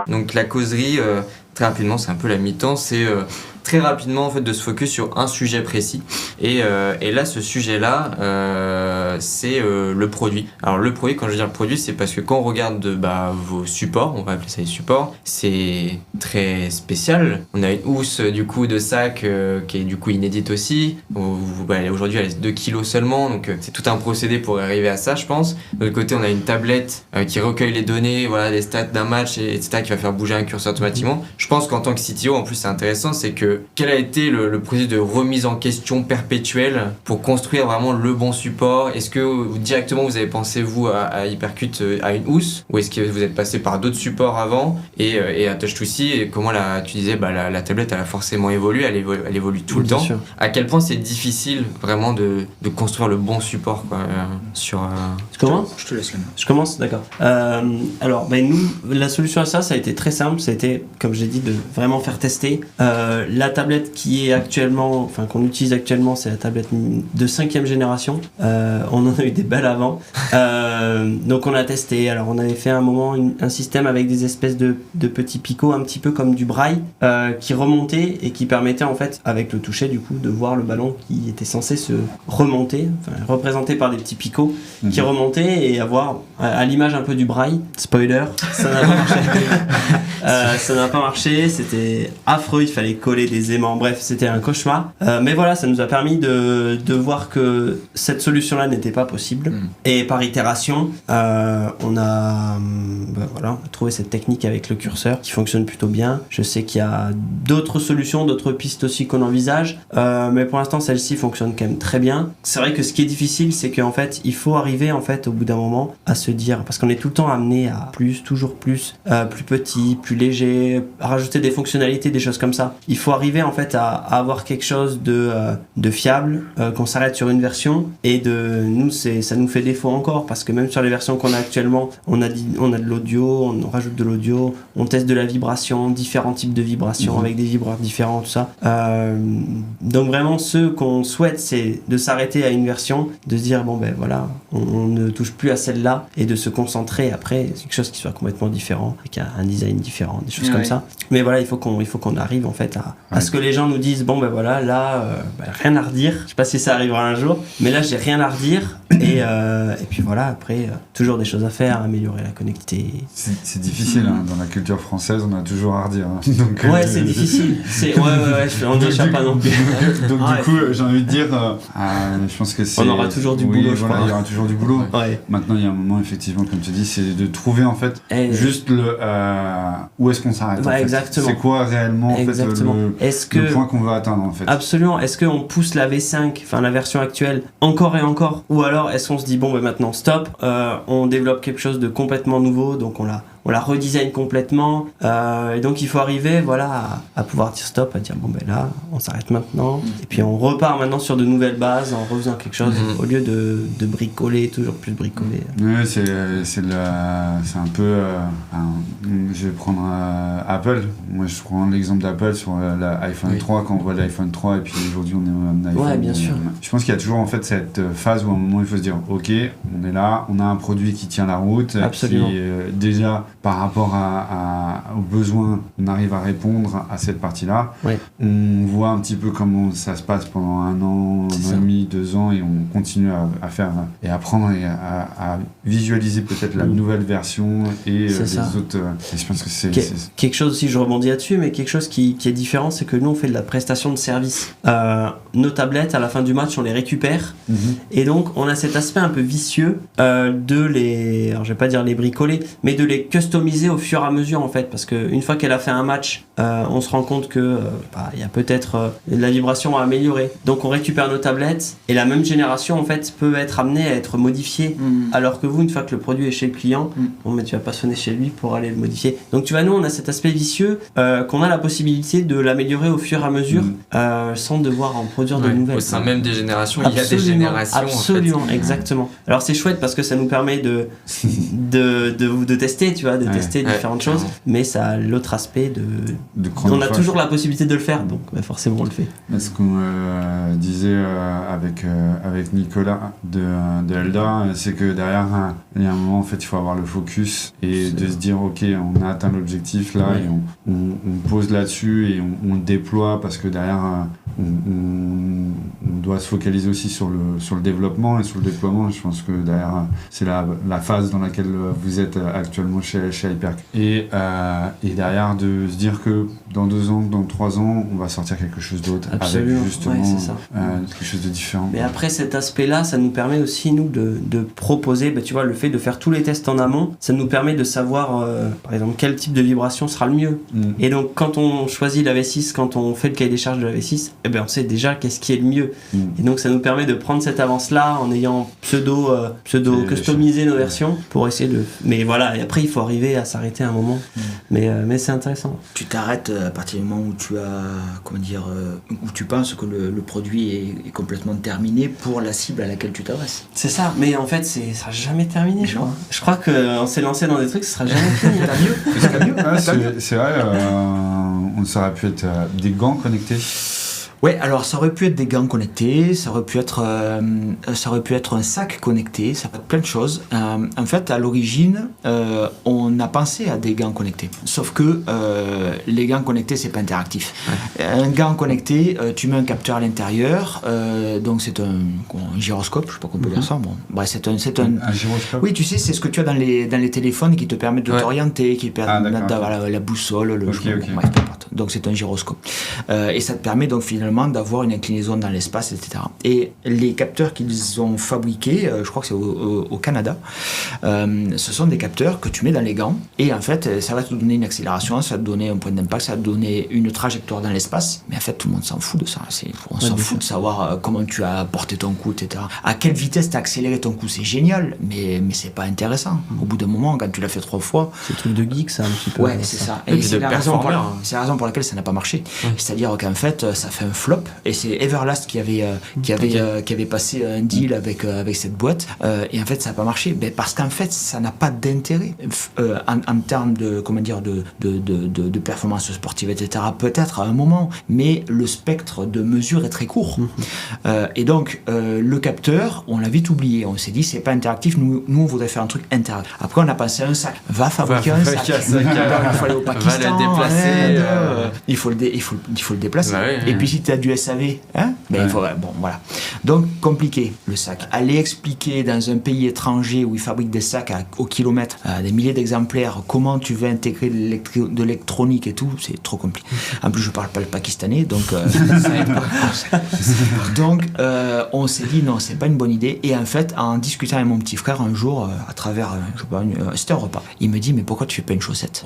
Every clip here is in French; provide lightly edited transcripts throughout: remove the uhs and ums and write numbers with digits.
Donc la causerie, très rapidement, c'est un peu la mi-temps, c'est très rapidement en fait de se focus sur un sujet précis. Et là, ce sujet-là, c'est le produit. Alors le produit, quand je veux dire le produit, c'est parce que quand on regarde vos supports, on va appeler ça les supports, c'est très spécial. On a une housse du coup de sac qui est du coup inédite aussi. Aujourd'hui, elle est 2 kilos seulement, donc c'est tout un procédé pour arriver à ça, je pense. De l'autre côté, on a une tablette qui recueille les données, voilà, les stats d'un match, etc., qui va faire bouger un curseur automatiquement. Je pense qu'en tant que CTO, en plus, c'est intéressant, c'est que quel a été le processus de remise en question perpétuelle pour construire vraiment le bon support? Est-ce que directement vous avez pensé, vous, à Hypercute, à une housse, ou est-ce que vous êtes passé par d'autres supports avant et à Touch2C, et comment tu disais, la tablette, elle a forcément évolué, elle évolue tout le temps. Sûr. À quel point c'est difficile vraiment de construire le bon support, quoi, sur... Tu commences ? Je te laisse la main. Je commence, d'accord. Alors, nous, la solution à ça a été très simple. Ça a été, comme j'ai dit, de vraiment faire tester. La tablette qu'on utilise actuellement, c'est la tablette de 5e génération. On en a eu des belles avant. Donc, on a testé. Alors, on avait fait à un moment un système avec des espèces de petits picots, un petit peu comme du braille, qui remontaient et qui permettaient, en fait, avec le toucher, du coup, de voir le ballon qui était censé se remonter, représenté par des petits picots qui remontaient et avoir à l'image un peu du braille. Spoiler, ça n'a pas marché. Ça n'a pas marché, c'était affreux, il fallait coller des aimants, bref, c'était un cauchemar. Mais voilà, ça nous a permis de voir que cette solution-là n'était pas possible. Et par itération, on a trouvé cette technique avec le curseur qui fonctionne plutôt bien. Je sais qu'il y a d'autres solutions, d'autres pistes aussi qu'on envisage, mais pour l'instant, celle-ci fonctionne quand même très bien. C'est vrai que ce qui est difficile, c'est qu'en fait, il faut arriver en fait au bout d'un moment à se dire, parce qu'on est tout le temps amené à plus, toujours plus, plus petit, plus léger, à rajouter des fonctionnalités, des choses comme ça. Il faut arriver en fait à avoir quelque chose de fiable, qu'on s'arrête sur une version, et ça nous fait défaut encore, parce que même sur les versions qu'on a actuellement, on a de l'audio, on rajoute de l'audio, on teste de la vibration, différents types de vibrations avec des vibreurs différents, tout ça. Donc vraiment, ce qu'on souhaite, c'est de s'arrêter à une version, de se dire on ne touche plus à celle-là, et de se concentrer après quelque chose qui soit complètement différent, avec un design différent, des choses comme ça. Mais voilà, il faut qu'on arrive en fait à ce que les gens nous disent rien à redire. Je sais pas si ça arrivera un jour, mais là j'ai rien à redire. Et puis voilà, après toujours des choses à faire, améliorer la connectivité. C'est difficile, dans la culture française, on a toujours à redire. Donc, c'est difficile. On n'y échappe pas non plus. Donc du coup, j'ai envie de dire, je pense que c'est... On aura toujours du boulot, je crois. Il y aura toujours du boulot. Ouais. Maintenant, il y a un moment, effectivement, comme tu dis, c'est de trouver en fait juste où est-ce qu'on s'arrête. En fait. Exactement. C'est quoi réellement en fait, le point qu'on veut atteindre en fait. Absolument. Est-ce qu'on pousse la V5, enfin la version actuelle, encore et encore, ou alors est-ce qu'on se dit maintenant stop, on développe quelque chose de complètement nouveau, donc on la redesign complètement, et donc il faut arriver à pouvoir dire stop, à dire là on s'arrête maintenant, et puis on repart maintenant sur de nouvelles bases en refaisant quelque chose au lieu de bricoler, toujours plus bricoler. Oui, c'est un peu je vais prendre Apple. Moi je prends l'exemple d'Apple sur l'iPhone 3, quand on voit l'iPhone 3 et puis aujourd'hui on est un iPhone. Ouais, bien sûr. Je pense qu'il y a toujours en fait cette phase où à un moment il faut se dire ok, on est là, on a un produit qui tient la route. Absolument. Qui déjà par rapport aux besoins, on arrive à répondre à cette partie-là. Oui. On voit un petit peu comment ça se passe pendant 1 an, 1 an et demi, 2 ans, et on continue à faire et apprendre et à visualiser peut-être la nouvelle version et les autres. Et je pense que c'est quelque chose aussi, je rebondis là-dessus, mais quelque chose qui est différent, c'est que nous on fait de la prestation de service. Nos tablettes, à la fin du match, on les récupère, et donc on a cet aspect un peu vicieux alors je vais pas dire les bricoler, mais de les customiser au fur et à mesure en fait, parce qu'une fois qu'elle a fait un match, on se rend compte que il y a peut-être la vibration à améliorer, donc on récupère nos tablettes, et la même génération en fait peut être amenée à être modifiée, alors que vous, une fois que le produit est chez le client, mais tu vas pas sonner chez lui pour aller le modifier. Donc tu vois, nous on a cet aspect vicieux qu'on a la possibilité de l'améliorer au fur et à mesure, sans devoir en produire mesure de nouvelles. Au sein même des générations, il y a des générations. Absolument, en fait. exactement. Alors c'est chouette parce que ça nous permet de tester, tu vois, tester différentes choses, mais ça a l'autre aspect on a toujours la possibilité de le faire, donc forcément on le fait. Ce qu'on disait avec Nicolas de Elda, c'est que derrière, il y a un moment, en fait, il faut avoir le focus et de se dire, ok, on a atteint l'objectif là, et on pose là-dessus et on le déploie, parce que derrière, on doit se focaliser aussi sur le développement et sur le déploiement. Je pense que derrière, c'est la phase dans laquelle vous êtes actuellement chez Hypercube. Et derrière, de se dire que dans 2 ans, dans 3 ans, on va sortir quelque chose d'autre. Absolument. Avec justement quelque chose de différent. Mais après, cet aspect-là, ça nous permet aussi, nous, de proposer, tu vois, le fait de faire tous les tests en amont, ça nous permet de savoir, par exemple, quel type de vibration sera le mieux. Et donc, quand on choisit la V6, quand on fait le cahier des charges de la V6, on sait déjà qu'est-ce qui est le mieux. Et donc, ça nous permet de prendre cette avance-là en ayant pseudo-customisé nos versions pour essayer de... Mais voilà, et après, il faut arriver à s'arrêter à un moment. Mais c'est intéressant. Tu t'arrêtes à partir du moment où tu as, où tu penses que le produit est complètement terminé pour la cible à laquelle tu t'adresses. C'est ça, mais en fait, ça sera jamais terminé, je crois. Je crois qu'on s'est lancé dans des trucs, ça sera jamais fini. T'as mieux. C'est vrai, ça aurait pu être des gants connectés. Ouais, alors ça aurait pu être des gants connectés, ça aurait pu être un sac connecté, ça peut être plein de choses. En fait, à l'origine, on a pensé à des gants connectés. Sauf que les gants connectés, c'est pas interactif. Un gant connecté, tu mets un capteur à l'intérieur, donc c'est un gyroscope, je sais pas comment on peut dire ça. Bon, bref, c'est un gyroscope. Oui, tu sais, c'est ce que tu as dans les téléphones qui te permettent de t'orienter, qui permettent la boussole, bref, peu importe. Donc c'est un gyroscope. Et ça te permet donc finalement d'avoir une inclinaison dans l'espace, etc. Et les capteurs qu'ils ont fabriqués, je crois que c'est au Canada, ce sont des capteurs que tu mets dans les gants, et en fait ça va te donner une accélération, ça va te donner un point d'impact, ça va te donner une trajectoire dans l'espace, mais en fait tout le monde s'en fout de ça. On s'en fout de savoir comment tu as porté ton coup, etc. À quelle vitesse tu as accéléré ton coup, c'est génial, mais c'est pas intéressant. Au bout d'un moment, quand tu l'as fait 3 fois... C'est le truc de geek, ça, un petit peu. Ouais, c'est ça. Et c'est la raison pour laquelle ça n'a pas marché. C'est-à-dire qu'en fait, ça fait un flop, et c'est Everlast qui avait passé un deal avec cette boîte, et en fait ça n'a pas marché, parce qu'en fait ça n'a pas d'intérêt en termes de de performance sportive, etc. Peut-être à un moment, mais le spectre de mesure est très court. Et donc le capteur, on l'a vite oublié, on s'est dit c'est pas interactif, nous on voudrait faire un truc interactif. Après on a pensé à un sac, va fabriquer un sac. Il faut aller au Pakistan, va le déplacer, il faut le déplacer. Ouais. Et puis si tu as du SAV, il faut, voilà. Donc compliqué le sac. Aller expliquer dans un pays étranger où ils fabriquent des sacs au kilomètre, des milliers d'exemplaires, comment tu veux intégrer de l'électronique et tout, c'est trop compliqué. En plus je parle pas le pakistanais, donc on s'est dit non, c'est pas une bonne idée. Et en fait, en discutant avec mon petit frère un jour, à travers, c'était un repas, il me dit mais pourquoi tu fais pas une chaussette ?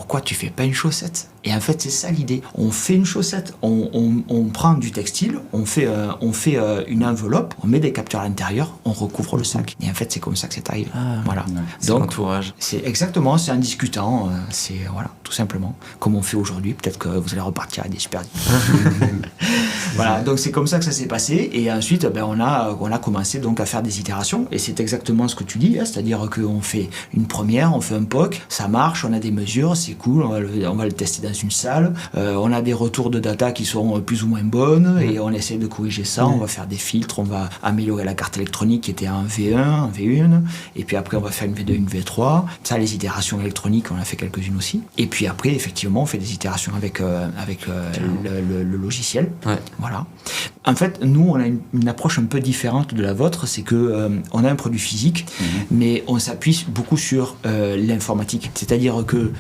Et en fait c'est ça l'idée. On fait une chaussette, on prend du textile, on fait une enveloppe, on met des capteurs à l'intérieur, on recouvre le sac. Et en fait c'est comme ça que c'est arrivé. Voilà. C'est l'entourage. C'est exactement, c'est en discutant, tout simplement, comme on fait aujourd'hui. Peut-être que vous allez repartir avec des super voilà, donc c'est comme ça que ça s'est passé. Et ensuite on a commencé donc à faire des itérations, et c'est exactement ce que tu dis, c'est-à-dire qu'on fait une première, on fait un POC, ça marche, on a des mesures, c'est cool, on va le tester dans une salle, on a des retours de data qui sont plus ou moins bonnes, et on essaie de corriger ça, on va faire des filtres, on va améliorer la carte électronique qui était en V1, en V1, et puis après on va faire une V2, une V3. Ça, les itérations électroniques, on a fait quelques-unes aussi. Et puis après, effectivement, on fait des itérations avec le logiciel. Ouais. Voilà. En fait, nous, on a une approche un peu différente de la vôtre, c'est que on a un produit physique, mais on s'appuie beaucoup sur l'informatique. C'est-à-dire que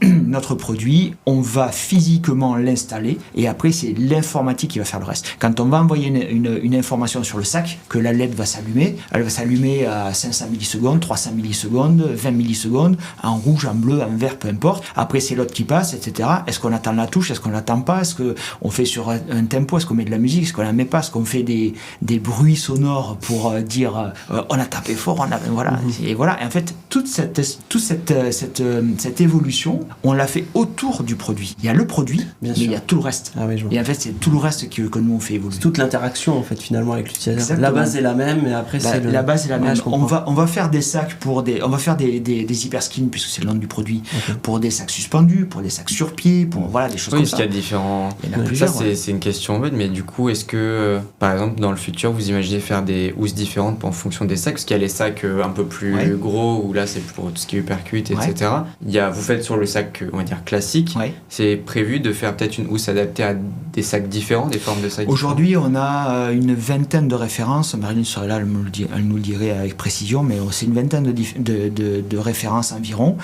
notre produit, on va physiquement l'installer, et après, c'est l'informatique qui va faire le reste. Quand on va envoyer une information sur le sac, que la LED va s'allumer, elle va s'allumer à 500 millisecondes, 300 millisecondes, 20 millisecondes, en rouge, en bleu, en vert, peu importe. Après, c'est l'autre qui passe, etc. Est-ce qu'on attend la touche? Est-ce qu'on l'attend pas? Est-ce qu'on fait sur un tempo? est-ce qu'on met de la musique, est-ce qu'on la met pas, est-ce qu'on fait des bruits sonores pour dire on a tapé fort, voilà. Et voilà. Et en fait, toute cette évolution, on l'a fait autour du produit. Il y a le produit, mais il y a tout le reste. Ah oui, je vois. Et en fait, c'est tout le reste que nous on fait évoluer. C'est toute l'interaction en fait finalement avec l'utilisateur. La base est la même, mais après la base est la même. on va faire des sacs on va faire des hyperskins puisque c'est le nom du produit, pour des sacs suspendus, pour des sacs sur pied, pour voilà des choses comme ça. Oui, parce qu'il y a différents. Il y en a plusieurs. Ça c'est une question bête, mais du coup, est-ce que par exemple dans le futur vous imaginez faire des housses différentes en fonction des sacs, parce qu'il y a les sacs un peu plus gros où là c'est pour tout ce qui est uppercut, etc. Vous faites sur le sac on va dire classique. C'est prévu de faire peut-être une housse adaptée à des sacs différents, des formes de sacs. Aujourd'hui, on a une vingtaine de références. Marilyn serait là, elle nous le dirait avec précision, mais c'est une vingtaine de références environ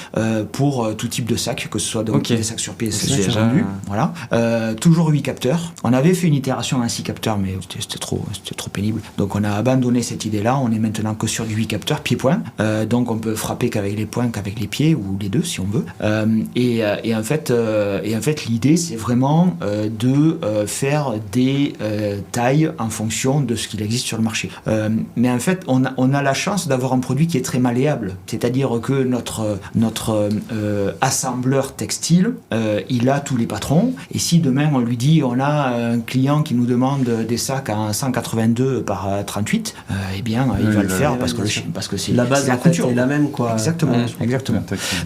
pour tout type de sac, que ce soit donc des sacs sur pied, c'est déjà voilà. Toujours 8 capteurs. On avait fait une itération à 6 capteurs, mais c'était trop pénible. Donc on a abandonné cette idée-là. On est maintenant que sur du 8 capteurs pied-point. Donc on peut frapper qu'avec les poings, qu'avec les pieds, ou les deux si on veut. Et en fait, l'idée, c'est vraiment de faire des tailles en fonction de ce qu'il existe sur le marché. Mais en fait, on a la chance d'avoir un produit qui est très malléable. C'est-à-dire que notre assembleur textile, il a tous les patrons. Et si demain on lui dit on a un client qui nous demande des sacs en 182 par 38, eh bien il va le faire parce que c'est la base la couture. Est la même quoi. Exactement.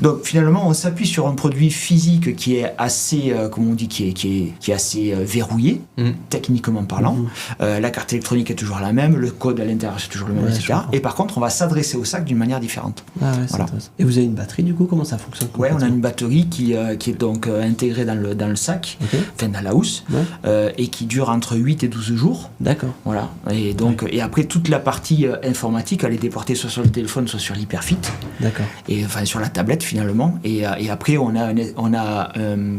Donc finalement on s'appuie sur un produit physique qui est assez, comme on dit, qui est assez verrouillé, techniquement parlant. La carte électronique est toujours la même, le code à l'intérieur c'est toujours le même, etc. Et par contre on va s'adresser au sac d'une manière différente. Voilà. Et vous avez une batterie du coup, comment ça fonctionne? Ouais, on a une batterie qui est donc intégrée dans le sac, enfin dans la housse, et qui dure entre 8 et 12 jours. D'accord. Voilà. Et donc et après toute la partie informatique, elle est déportée soit sur le téléphone, soit sur l'Hyperfit. D'accord. Et enfin sur la tablette finalement. Et après on a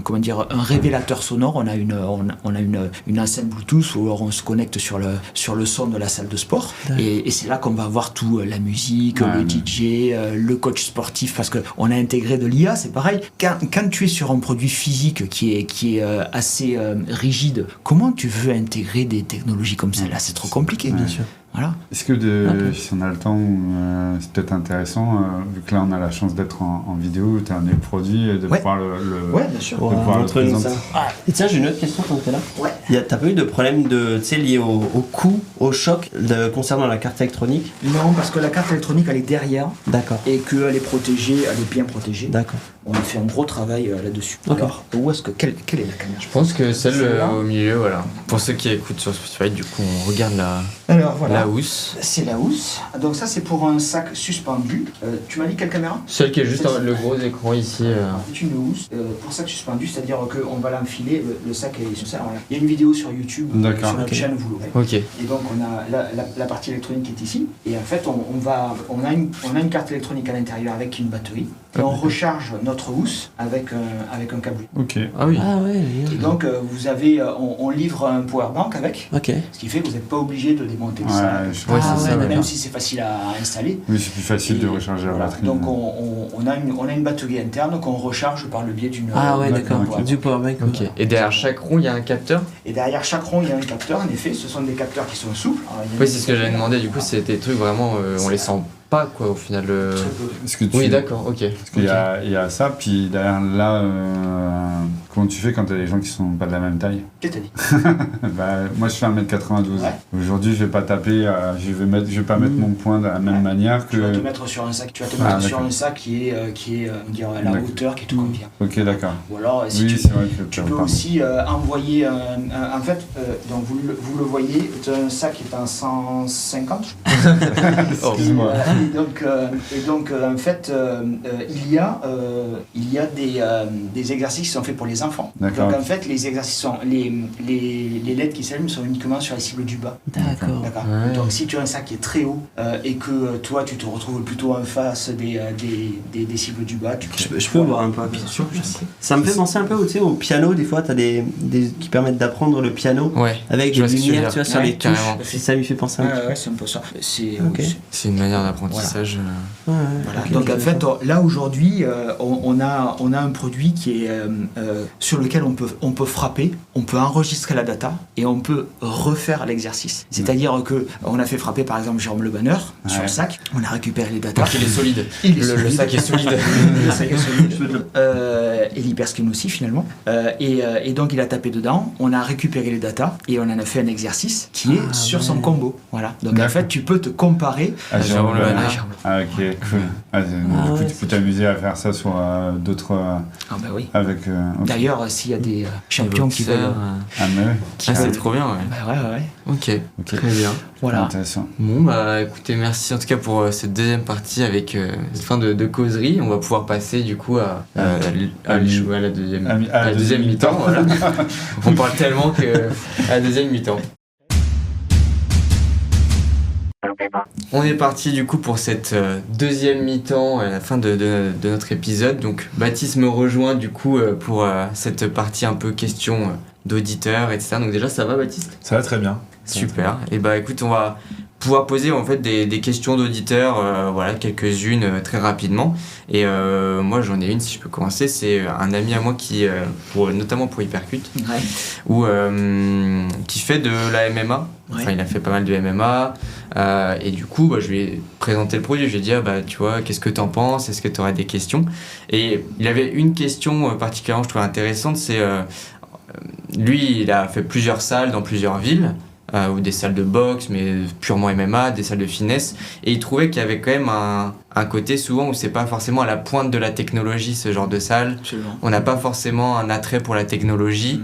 comment dire, un révélateur sonore. On a une enceinte Bluetooth où on se connecte sur le son de la salle de sport. Et c'est là qu'on va avoir tout, la musique, le DJ, le coach sportif, parce qu'on a intégré de l'IA. C'est pareil. Quand tu es sur un produit physique qui est assez rigide, comment tu veux intégrer des technologies comme celle-là? C'est trop compliqué. Bien sûr. Voilà. Est-ce que si on a le temps, c'est peut-être intéressant, vu que là on a la chance d'être en vidéo, tu as un produit, de pouvoir bien sûr. de pouvoir le présenter. Et tiens, j'ai une autre question quand tu es là. Ouais. T'as pas eu de problème lié au coût, au choc concernant la carte électronique? Non, parce que la carte électronique elle est derrière. D'accord. Et qu'elle est protégée, elle est bien protégée. D'accord. On a fait un gros travail là-dessus. Okay. Alors, quelle est la caméra? Je pense que celle au milieu, voilà. Pour ceux qui écoutent sur Spotify, du coup, on regarde la housse. C'est la housse. Donc ça, c'est pour un sac suspendu. Tu m'as dit quelle caméra? Celle qui est juste le gros écran ici. C'est une housse pour sac suspendu, c'est-à-dire qu'on va l'enfiler, le sac est sur ça. Voilà. Il y a une vidéo sur YouTube, sur notre chaîne, vous l'aurez. Ok. Et donc on a la partie électronique qui est ici. Et en fait, on a une carte électronique à l'intérieur avec une batterie. Et on recharge notre housse avec un câble. Ok. Ah oui. Ah ouais. Et donc vous avez, on livre un powerbank avec. Ok. Ce qui fait que vous n'êtes pas obligé de démonter le sac. Même si c'est facile à installer. Oui, c'est plus facile de recharger la batterie. Donc on a une batterie interne qu'on recharge par le biais d'une. Ah ouais, d'accord. Du powerbank. Ok. Et derrière chaque rond, il y a un capteur? Et derrière chaque rond, il y a un capteur. En effet, ce sont des capteurs qui sont souples. Oui, c'est ce que j'avais demandé. Du coup, c'est des trucs vraiment, on les sent pas quoi au final. Oui, d'accord, ok. Parce qu'il y a ça, puis derrière là, comment tu fais quand t'as des gens qui sont pas de la même taille? Qu'est-ce que t'as dit? Moi je fais 1m92. Ouais. Aujourd'hui je vais pas taper, je vais pas mettre mon poing de la même manière que. Tu vas te mettre sur un sac, sur un sac qui est à la hauteur qui te convient. Ok, d'accord. Ou alors si tu peux aussi envoyer en fait, donc vous le voyez, un sac qui est en 150. Excuse-moi. Et donc en fait, il y a des exercices qui sont faits pour les enfants. D'accord. Donc en fait, les exercices sont les LED qui s'allument sont uniquement sur la cible du bas. D'accord. Ouais. Donc si tu as un sac qui est très haut et que toi tu te retrouves plutôt en face des cibles du bas, je peux voir un peu. Bien sûr. Ça me fait penser un peu au piano. Des fois, t'as des qui permettent d'apprendre le piano avec des lumières, tu vois, sur les touches. Ça lui fait penser un peu. Ouais, c'est un peu ça. C'est une manière d'apprentissage. Voilà. Donc en fait, là aujourd'hui, on a un produit qui est sur lequel on peut frapper, on peut enregistrer la data et on peut refaire l'exercice. C'est-à-dire que on a fait frapper par exemple Jérôme Le Banner sur le sac, on a récupéré les datas. Donc il est solide. Le sac est solide. Le sac est solide. Et l'hyperskin aussi finalement. Et donc il a tapé dedans, on a récupéré les datas et on en a fait un exercice qui est sur son combo. Voilà. Donc en fait tu peux te comparer à Jérôme Le Banner. Ah ok, cool. Du coup tu peux t'amuser à faire ça sur d'autres... Ah bah oui. Avec, D'ailleurs s'il y a des champions qui veulent... c'est trop bien, ouais. Bah ouais. Ok, très bien. Voilà. Intéressant. Bon, écoutez, merci en tout cas pour cette deuxième partie avec cette fin de causerie. On va pouvoir passer du coup à la deuxième mi-temps. Voilà. On parle tellement que à la deuxième mi-temps. On est parti du coup pour cette deuxième mi-temps à la fin de notre épisode. Donc Baptiste me rejoint du coup pour cette partie un peu questions d'auditeurs, etc. Donc déjà ça va Baptiste ? Ça va très bien. Super. Et écoute, on va pouvoir poser en fait des questions d'auditeurs, voilà, quelques-unes très rapidement. Et moi j'en ai une, si je peux commencer, c'est un ami à moi qui, notamment pour Hypercute, qui fait de la MMA. Enfin, il a fait pas mal de MMA. Et du coup, je lui ai présenté le produit. Je lui ai dit, tu vois, qu'est-ce que t'en penses ? Est-ce que tu aurais des questions ? Et il avait une question particulièrement, je trouvais intéressante, c'est lui, il a fait plusieurs salles dans plusieurs villes. Ou des salles de boxe, mais purement MMA, des salles de fitness. Et il trouvait qu'il y avait quand même un côté souvent où c'est pas forcément à la pointe de la technologie, ce genre de salle. Absolument. On n'a pas forcément un attrait pour la technologie.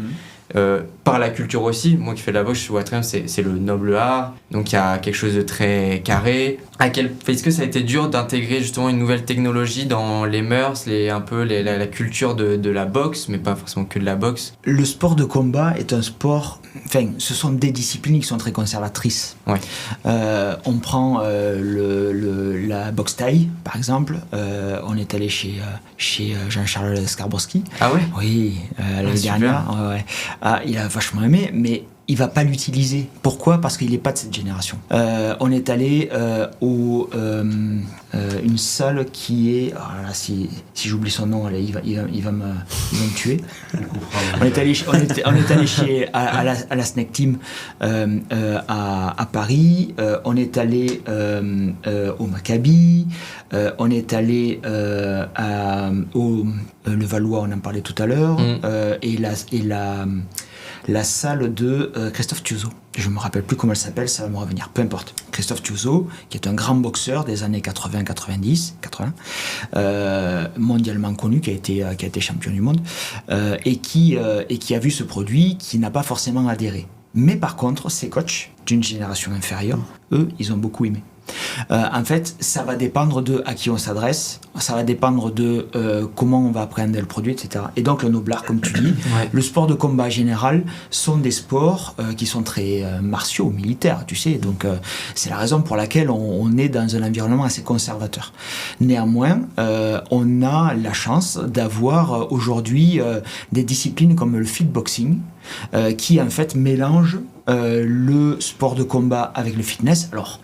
Par la culture aussi, moi qui fais de la boxe, je vois très bien, c'est le noble art, donc il y a quelque chose de très carré. Est-ce que ça a été dur d'intégrer justement une nouvelle technologie dans les mœurs, la culture de la boxe, mais pas forcément que de la boxe ? Le sport de combat est un sport, ce sont des disciplines qui sont très conservatrices. Ouais. On prend la boxe thaï, par exemple. On est allé chez Jean-Charles Skarbowski. Ah ouais ? Oui, l'année dernière. Ouais. Il a vachement aimé, mais il va pas l'utiliser. Pourquoi ? Parce qu'il n'est pas de cette génération. On est allé une salle qui est... Alors là, si j'oublie son nom, il va me tuer. On est allé chez à la Snack Team à Paris. On est allé au Maccabi. On est allé au Levallois, on en parlait tout à l'heure. Et la salle de Christophe Thiouzo. Je ne me rappelle plus comment elle s'appelle, ça va me revenir, peu importe. Christophe Thiouzo, qui est un grand boxeur des années 80, mondialement connu, qui a été champion du monde, et qui a vu ce produit, qui n'a pas forcément adhéré. Mais par contre, ses coachs d'une génération inférieure, eux, ils ont beaucoup aimé. En fait, ça va dépendre de à qui on s'adresse, ça va dépendre de comment on va appréhender le produit, etc. Et donc le noble art, comme tu dis, le sport de combat général sont des sports qui sont très martiaux, militaires, tu sais. Donc c'est la raison pour laquelle on est dans un environnement assez conservateur. Néanmoins, on a la chance d'avoir aujourd'hui des disciplines comme le fitboxing, qui en fait mélange le sport de combat avec le fitness. Alors,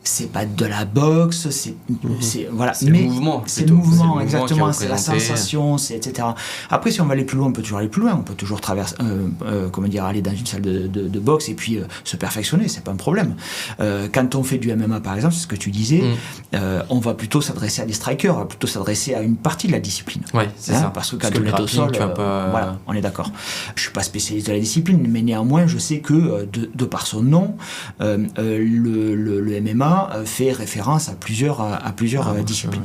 c'est pas de la boxe, voilà, c'est mais le mouvement, c'est le mouvement, exactement, c'est la sensation, c'est etc. Après, si on va aller plus loin, on peut toujours aller plus loin, on peut toujours traverser, aller dans une salle de boxe et puis se perfectionner, c'est pas un problème. Quand on fait du MMA par exemple, c'est ce que tu disais, on va plutôt s'adresser à des strikers, on va plutôt s'adresser à une partie de la discipline. Ouais, c'est ça. Parce que quand on est au sol, voilà, on est d'accord. Je suis pas spécialiste de la discipline, mais néanmoins, je sais que de par son nom, le MMA fait référence à plusieurs disciplines.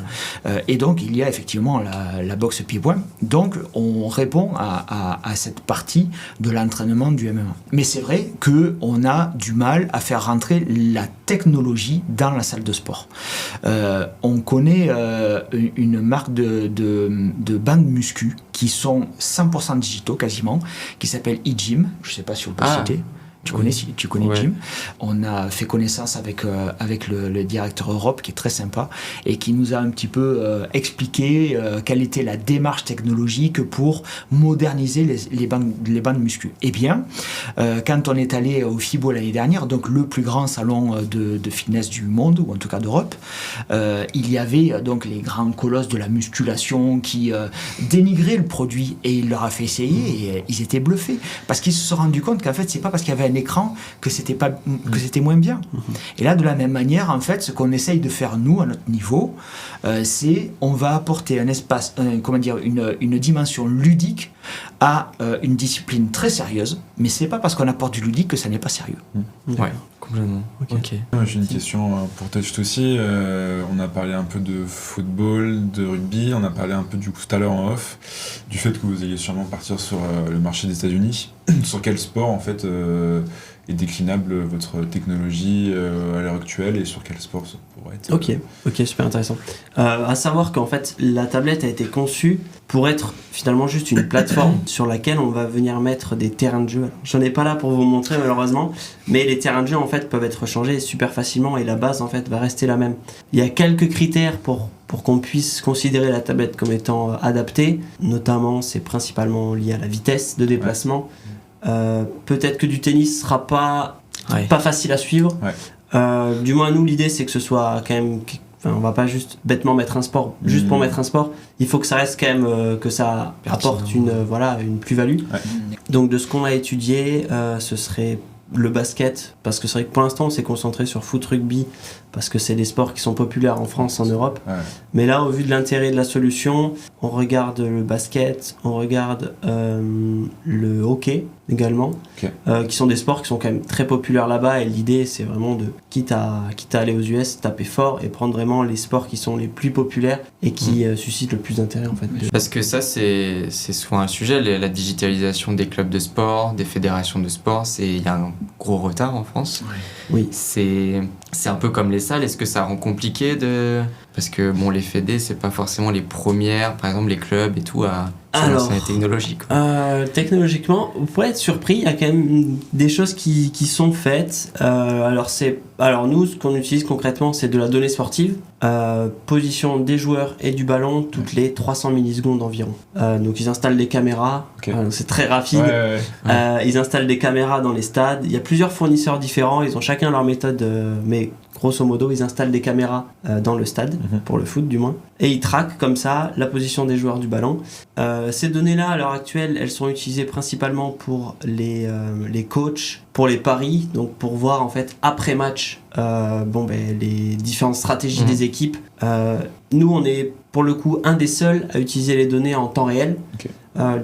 Et donc, il y a effectivement la boxe pied-point. Donc, on répond à cette partie de l'entraînement du MMA. Mais c'est vrai qu'on a du mal à faire rentrer la technologie dans la salle de sport. On connaît une marque de bandes muscu qui sont 100% digitaux quasiment, qui s'appelle eGym. Je ne sais pas si on peut citer. Tu connais Jim. On a fait connaissance avec le directeur Europe qui est très sympa et qui nous a un petit peu expliqué quelle était la démarche technologique pour moderniser les bandes muscu. Eh bien, quand on est allé au FIBO l'année dernière, donc le plus grand salon de fitness du monde, ou en tout cas d'Europe, il y avait donc les grands colosses de la musculation qui dénigraient le produit, et il leur a fait essayer et ils étaient bluffés parce qu'ils se sont rendus compte qu'en fait c'est pas parce qu'il y avait un écran que c'était moins bien. Et là, de la même manière, en fait, ce qu'on essaye de faire nous à notre niveau, c'est on va apporter un espace, une dimension ludique à une discipline très sérieuse, mais c'est pas parce qu'on apporte du ludique que ça n'est pas sérieux. Ouais, complètement. Ok. J'ai une question pour Touch aussi. On a parlé un peu de football, de rugby, on a parlé un peu du coup tout à l'heure en off, du fait que vous alliez sûrement partir sur le marché des États-Unis. Sur quel sport en fait est déclinable votre technologie à l'heure actuelle, et sur quel sport ça pourrait être Ok, super intéressant. À savoir qu'en fait la tablette a été conçue pour être finalement juste une plateforme sur laquelle on va venir mettre des terrains de jeu. J'en ai pas là pour vous montrer malheureusement, mais les terrains de jeu en fait peuvent être changés super facilement et la base en fait va rester la même. Il y a quelques critères pour qu'on puisse considérer la tablette comme étant adaptée, notamment c'est principalement lié à la vitesse de déplacement. Peut-être que du tennis sera pas facile à suivre. Du moins nous l'idée c'est que ce soit quand même, on va pas juste bêtement mettre un sport juste pour mettre un sport, il faut que ça reste quand même que ça apporte une plus-value. Donc de ce qu'on a étudié, ce serait le basket, parce que c'est vrai que pour l'instant on s'est concentré sur foot, rugby, parce que c'est des sports qui sont populaires en France, en Europe. Mais là, au vu de l'intérêt de la solution, on regarde le basket, on regarde le hockey également, qui sont des sports qui sont quand même très populaires là-bas, et l'idée c'est vraiment de, quitte à aller aux US, taper fort et prendre vraiment les sports qui sont les plus populaires et qui suscitent le plus d'intérêt en fait. Parce que ça c'est souvent un sujet, la digitalisation des clubs de sport, des fédérations de sport, il y a un gros retard en France. Oui. C'est un peu comme les salles, est-ce que ça rend compliqué parce que bon, les fédés c'est pas forcément les premières, par exemple les clubs et tout à lancer la technologie. Technologiquement, vous pourrez être surpris, il y a quand même des choses qui sont faites. Alors nous, ce qu'on utilise concrètement, c'est de la donnée sportive, position des joueurs et du ballon toutes les 300 millisecondes environ. Donc ils installent des caméras, c'est très rapide. Ils installent des caméras dans les stades. Il y a plusieurs fournisseurs différents, ils ont chacun leur méthode, mais grosso modo, ils installent des caméras dans le stade, pour le foot du moins, et ils traquent comme ça la position des joueurs du ballon. Ces données-là, à l'heure actuelle, elles sont utilisées principalement pour les coachs, pour les paris, donc pour voir en fait après match les différentes stratégies des équipes. Nous, on est pour le coup un des seuls à utiliser les données en temps réel.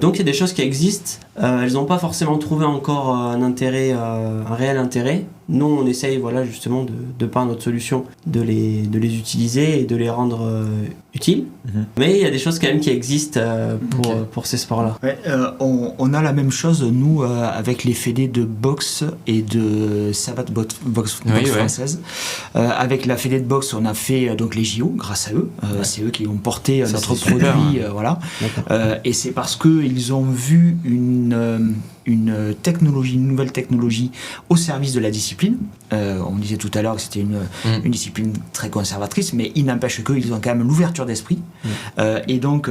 Donc il y a des choses qui existent, elles n'ont pas forcément trouvé encore un réel intérêt. Nous on essaye justement de par notre solution de les utiliser et de les rendre utiles. Mais il y a des choses quand même qui existent pour ces sports-là. On a la même chose nous avec les fédés de boxe et de savate boxe française. Avec la fédé de boxe, on a fait donc les JO grâce à eux. C'est eux qui ont porté notre produit, et c'est parce qu'ils ont vu une nouvelle technologie au service de la discipline. On disait tout à l'heure que c'était une discipline très conservatrice, mais il n'empêche qu'ils ont quand même l'ouverture d'esprit. Et donc,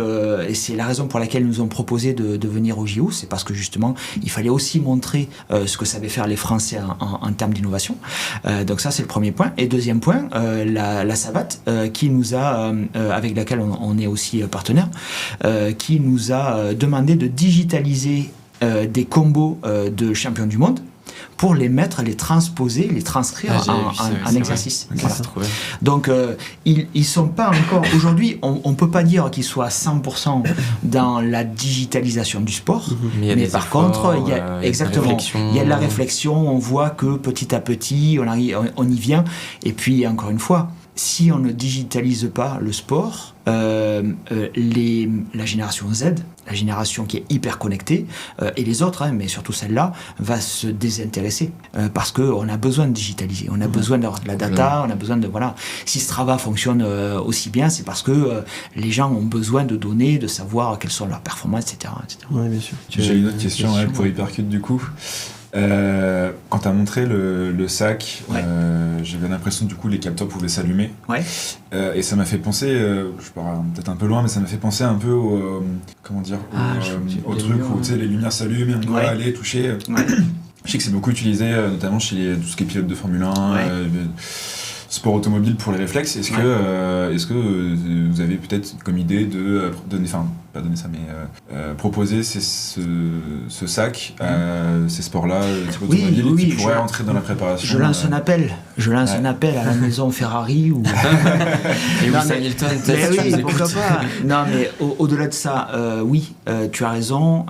c'est la raison pour laquelle ils nous ont proposé de venir au JO, c'est parce que justement, il fallait aussi montrer ce que savaient faire les Français en termes d'innovation. Donc ça, c'est le premier point. Et deuxième point, la savate, qui nous a, avec laquelle on est aussi partenaire, qui nous a demandé de digitaliser des combos de champions du monde pour les transposer, les transcrire en exercice. Voilà. Donc ils sont pas encore aujourd'hui, on peut pas dire qu'ils soient 100% dans la digitalisation du sport, mais par contre il y a de la réflexion, on voit que petit à petit on y vient, et puis encore une fois, si on ne digitalise pas le sport, la génération Z, la génération qui est hyper connectée, et les autres, mais surtout celle-là, va se désintéresser, parce qu'on a besoin de digitaliser, on a besoin d'avoir de la data, on a besoin de... Voilà. Si Strava fonctionne aussi bien, c'est parce que les gens ont besoin de données, de savoir quelles sont leurs performances, etc. Oui, bien sûr. J'ai une autre question pour Hypercute du coup. Quand tu as montré le sac, Ouais. j'avais l'impression du coup les capteurs pouvaient s'allumer. Ouais. Et ça m'a fait penser, je pars peut-être un peu loin, mais ça m'a fait penser un peu au, comment dire, au truc où tu sais, les lumières s'allument et on doit aller toucher. Ouais. Je sais que c'est beaucoup utilisé, notamment chez tout ce qui est pilote de Formule 1, Ouais. sport automobile pour les réflexes. Est-ce que vous avez peut-être comme idée de donner, enfin pas donner ça, mais proposer ce sac à ces sports-là, type automobile, qui pourraient entrer dans la préparation? Je lance un appel. Un appel à la maison Ferrari ou. Et Lewis Hamilton, peut-être. Mais oui, pourquoi pas. Non, mais au-delà de ça, oui, tu as raison.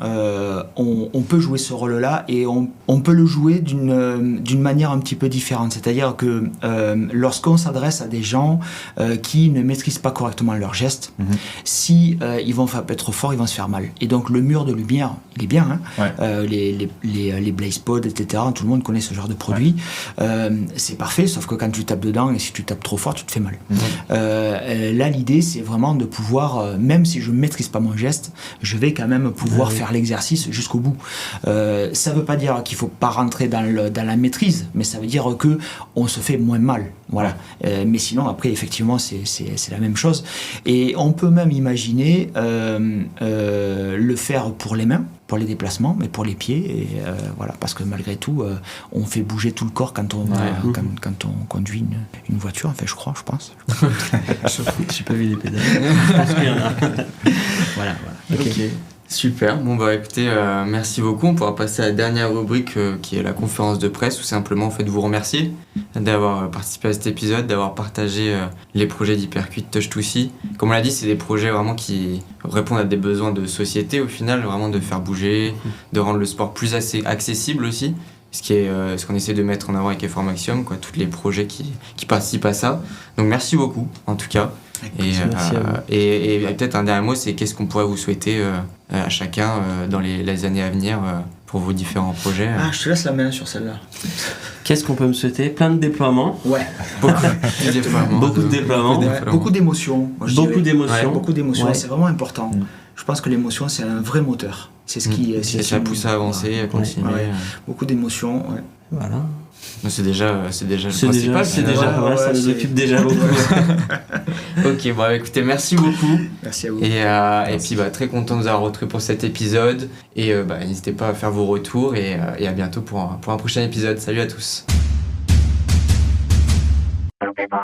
On peut jouer ce rôle-là et on peut le jouer d'une manière un petit peu différente. C'est-à-dire que lorsqu'on s'adresse à des gens qui ne maîtrisent pas correctement leurs gestes, si ils vont faire trop fort, ils vont se faire mal. Et donc le mur de lumière, il est bien. Les blaze pods, etc. Tout le monde connaît ce genre de produit. C'est parfait, sauf que quand tu tapes dedans et si tu tapes trop fort, tu te fais mal. Là, l'idée, c'est vraiment de pouvoir, même si je ne maîtrise pas mon geste, je vais quand même pouvoir faire l'exercice jusqu'au bout. Ça ne veut pas dire qu'il ne faut pas rentrer dans la maîtrise, mais ça veut dire que on se fait moins mal. Voilà. Mais sinon, après, effectivement, c'est la même chose. Et on peut même imaginer le faire pour les mains, pour les déplacements, mais pour les pieds, et voilà, parce que malgré tout, on fait bouger tout le corps quand on, quand on conduit une voiture, enfin, je pense. J'ai pas vu les pédales. Je pense qu'il y en a. Voilà. Ok. Super, bon bah écoutez, merci beaucoup. On pourra passer à la dernière rubrique qui est la conférence de presse, ou simplement en fait vous remercier d'avoir participé à cet épisode, d'avoir partagé les projets d'Hypercuit Touch2See. Comme on l'a dit, c'est des projets vraiment qui répondent à des besoins de société au final, vraiment de faire bouger, de rendre le sport plus accessible aussi. Ce qu'on essaie de mettre en avant avec Effort Maximum, quoi, tous les projets qui participent à ça. Donc merci beaucoup en tout cas. Et peut-être un dernier mot, c'est qu'est-ce qu'on pourrait vous souhaiter à chacun dans les années à venir pour vos différents projets. Je te laisse la main sur celle-là. Qu'est-ce qu'on peut me souhaiter? Plein de déploiements. Ouais. Beaucoup de déploiements. Beaucoup de déploiements. Beaucoup d'émotions. Beaucoup d'émotions. Beaucoup d'émotions, Ouais. c'est vraiment important. Je pense que l'émotion, c'est un vrai moteur. C'est ce qui... ça pousse à avancer, à continuer. Ouais. Beaucoup d'émotions, ouais. Voilà. C'est déjà le principal. Ça nous occupe déjà beaucoup. Ok, bon écoutez, merci beaucoup. Merci à vous. Et puis très content de vous avoir retrouvé pour cet épisode. Et n'hésitez pas à faire vos retours et à bientôt pour un prochain épisode. Salut à tous.